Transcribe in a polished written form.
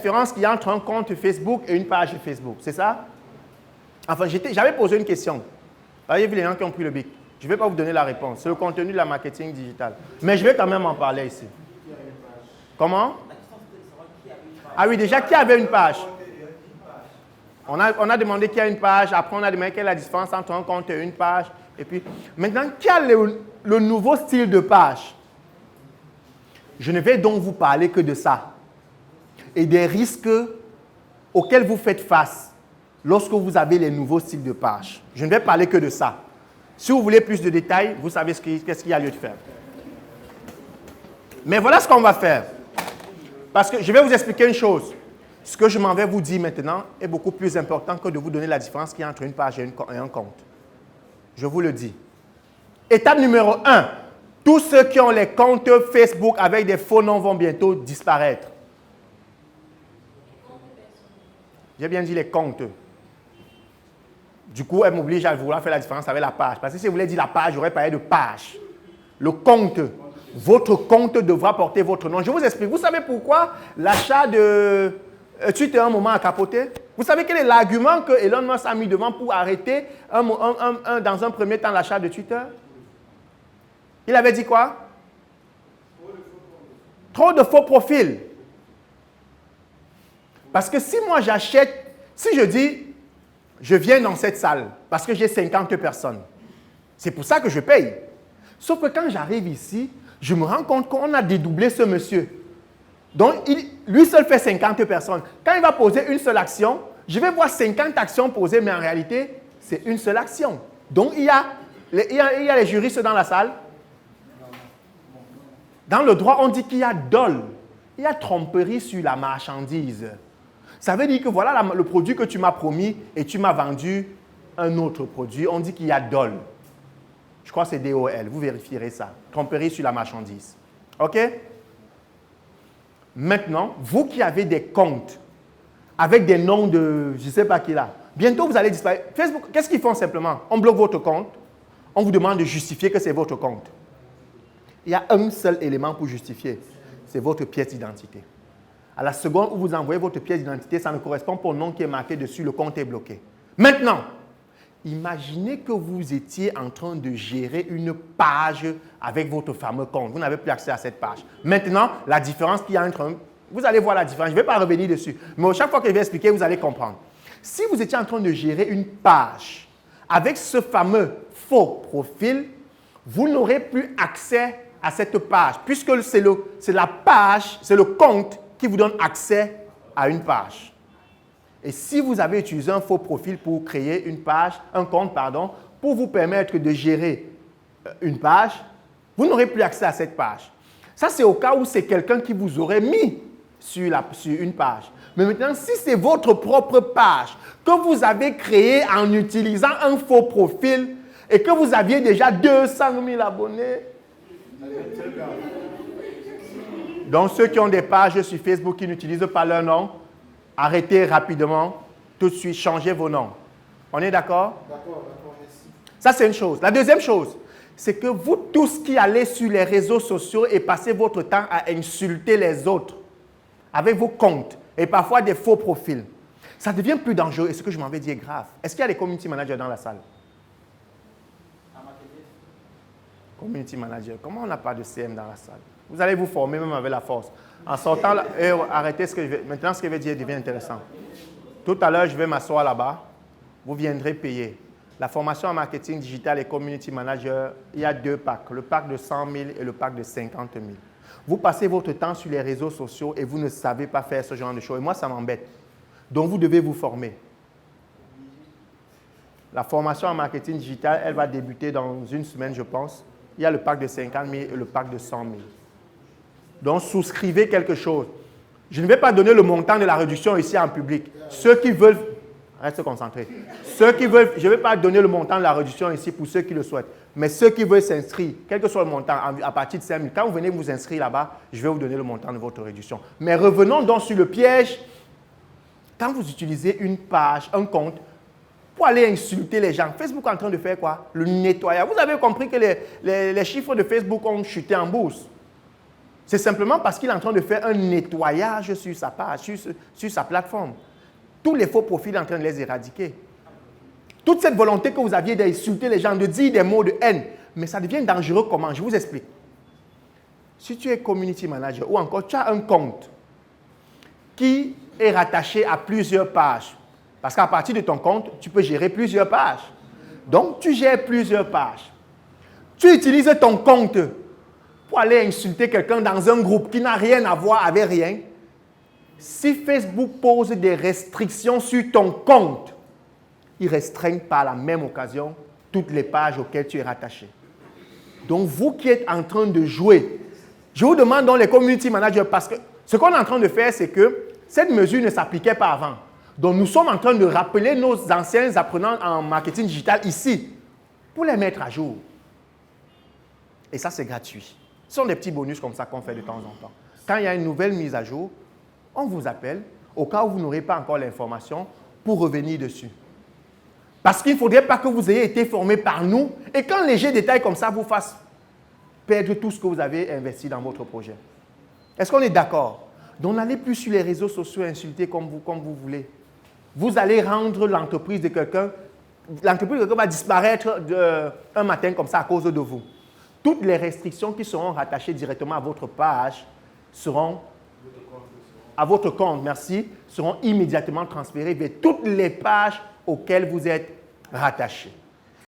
Différence qu'il y a entre un compte Facebook et une page Facebook, c'est ça? Enfin, j'avais posé une question. Il y a vu les gens qui ont pris le bic. Je ne vais pas vous donner la réponse. C'est le contenu de la marketing digital. Mais je vais quand même en parler ici. Comment? Ah oui, déjà, qui avait une page? On a demandé qui a une page. Après, on a demandé quelle est la différence entre un compte et une page. Et puis, maintenant, qui a le nouveau style de page? Je ne vais donc vous parler que de ça. Et des risques auxquels vous faites face lorsque vous avez les nouveaux styles de page. Je ne vais parler que de ça. Si vous voulez plus de détails, vous savez qu'est-ce qu'il y a lieu de faire. Mais voilà ce qu'on va faire. Parce que je vais vous expliquer une chose. Ce que je m'en vais vous dire maintenant est beaucoup plus important que de vous donner la différence qu'il y a entre une page et un compte. Je vous le dis. Étape numéro 1. Tous ceux qui ont les comptes Facebook avec des faux noms vont bientôt disparaître. J'ai bien dit les comptes. Du coup, elle m'oblige à vouloir faire la différence avec la page. Parce que si je voulais dire la page, j'aurais parlé de page. Le compte. Votre compte devra porter votre nom. Je vous explique. Vous savez pourquoi l'achat de Twitter un moment a capoté? Vous savez quel est l'argument que Elon Musk a mis devant pour arrêter dans un premier temps l'achat de Twitter? Il avait dit quoi? Trop de faux profils. Parce que si moi j'achète, si je dis, je viens dans cette salle parce que j'ai 50 personnes, c'est pour ça que je paye. Sauf que quand j'arrive ici, je me rends compte qu'on a dédoublé ce monsieur. Donc, lui seul fait 50 personnes. Quand il va poser une seule action, je vais voir 50 actions posées, mais en réalité, c'est une seule action. Donc, il y a les juristes dans la salle. Dans le droit, on dit qu'il y a dol. Il y a tromperie sur la marchandise. Ça veut dire que voilà le produit que tu m'as promis et tu m'as vendu un autre produit. On dit qu'il y a dol. Je crois que c'est DOL. Vous vérifierez ça. Tromperie sur la marchandise. OK? Maintenant, vous qui avez des comptes avec des noms de je ne sais pas qui là, bientôt vous allez disparaître. Facebook, qu'est-ce qu'ils font simplement? On bloque votre compte. On vous demande de justifier que c'est votre compte. Il y a un seul élément pour justifier. C'est votre pièce d'identité. À la seconde où vous envoyez votre pièce d'identité, ça ne correspond pas au nom qui est marqué dessus, le compte est bloqué. Maintenant, imaginez que vous étiez en train de gérer une page avec votre fameux compte. Vous n'avez plus accès à cette page. Maintenant, la différence qu'il y a entre... Vous allez voir la différence. Je ne vais pas revenir dessus. Mais chaque fois que je vais expliquer, vous allez comprendre. Si vous étiez en train de gérer une page avec ce fameux faux profil, vous n'aurez plus accès à cette page, puisque c'est la page, c'est le compte qui vous donne accès à une page. Et si vous avez utilisé un faux profil pour créer une page, un compte, pardon, pour vous permettre de gérer une page, vous n'aurez plus accès à cette page. Ça, c'est au cas où c'est quelqu'un qui vous aurait mis sur une page. Mais maintenant, si c'est votre propre page que vous avez créée en utilisant un faux profil et que vous aviez déjà 200 000 abonnés, donc ceux qui ont des pages sur Facebook qui n'utilisent pas leur nom, arrêtez rapidement, tout de suite, changez vos noms. On est d'accord? D'accord, merci. Ça, c'est une chose. La deuxième chose, c'est que vous tous qui allez sur les réseaux sociaux et passez votre temps à insulter les autres avec vos comptes et parfois des faux profils, ça devient plus dangereux et ce que je m'en vais dire est grave. Est-ce qu'il y a des community managers dans la salle? Community manager. Comment on n'a pas de CM dans la salle? Vous allez vous former même avec la force. En sortant, arrêtez ce que je vais... Maintenant, ce que je vais dire devient intéressant. Tout à l'heure, je vais m'asseoir là-bas. Vous viendrez payer. La formation en marketing digital et community manager, il y a 2 packs. Le pack de 100 000 et le pack de 50 000. Vous passez votre temps sur les réseaux sociaux et vous ne savez pas faire ce genre de choses. Et moi, ça m'embête. Donc, vous devez vous former. La formation en marketing digital, elle va débuter dans une semaine, je pense. Il y a le pack de 50 000 et le pack de 100 000. Donc, souscrivez quelque chose. Je ne vais pas donner le montant de la réduction ici en public. Ceux qui veulent... Reste concentré. Ceux qui veulent... Je ne vais pas donner le montant de la réduction ici pour ceux qui le souhaitent. Mais ceux qui veulent s'inscrire, quel que soit le montant, à partir de 5 000, quand vous venez vous inscrire là-bas, je vais vous donner le montant de votre réduction. Mais revenons donc sur le piège. Quand vous utilisez une page, un compte, pour aller insulter les gens, Facebook est en train de faire quoi? Le nettoyage. Vous avez compris que les chiffres de Facebook ont chuté en bourse. C'est simplement parce qu'il est en train de faire un nettoyage sur sa page, sur sa plateforme. Tous les faux profils, il est en train de les éradiquer. Toute cette volonté que vous aviez d'insulter les gens, de dire des mots de haine, mais ça devient dangereux comment? Je vous explique. Si tu es community manager ou encore tu as un compte qui est rattaché à plusieurs pages, parce qu'à partir de ton compte, tu peux gérer plusieurs pages. Donc, tu gères plusieurs pages. Tu utilises ton compte pour aller insulter quelqu'un dans un groupe qui n'a rien à voir avec rien. Si Facebook pose des restrictions sur ton compte, il restreint par la même occasion toutes les pages auxquelles tu es rattaché. Donc, vous qui êtes en train de jouer, je vous demande donc les community managers, parce que ce qu'on est en train de faire, c'est que cette mesure ne s'appliquait pas avant. Donc, nous sommes en train de rappeler nos anciens apprenants en marketing digital ici pour les mettre à jour. Et ça, c'est gratuit. Ce sont des petits bonus comme ça qu'on fait de temps en temps. Quand il y a une nouvelle mise à jour, on vous appelle au cas où vous n'aurez pas encore l'information pour revenir dessus. Parce qu'il ne faudrait pas que vous ayez été formé par nous et qu'un léger détail comme ça vous fasse perdre tout ce que vous avez investi dans votre projet. Est-ce qu'on est d'accord? Donc, n'allez plus sur les réseaux sociaux insulter comme vous voulez. Vous allez rendre l'entreprise de quelqu'un va disparaître un matin comme ça à cause de vous. Toutes les restrictions qui seront rattachées directement à votre page seront immédiatement transférées vers toutes les pages auxquelles vous êtes rattachés.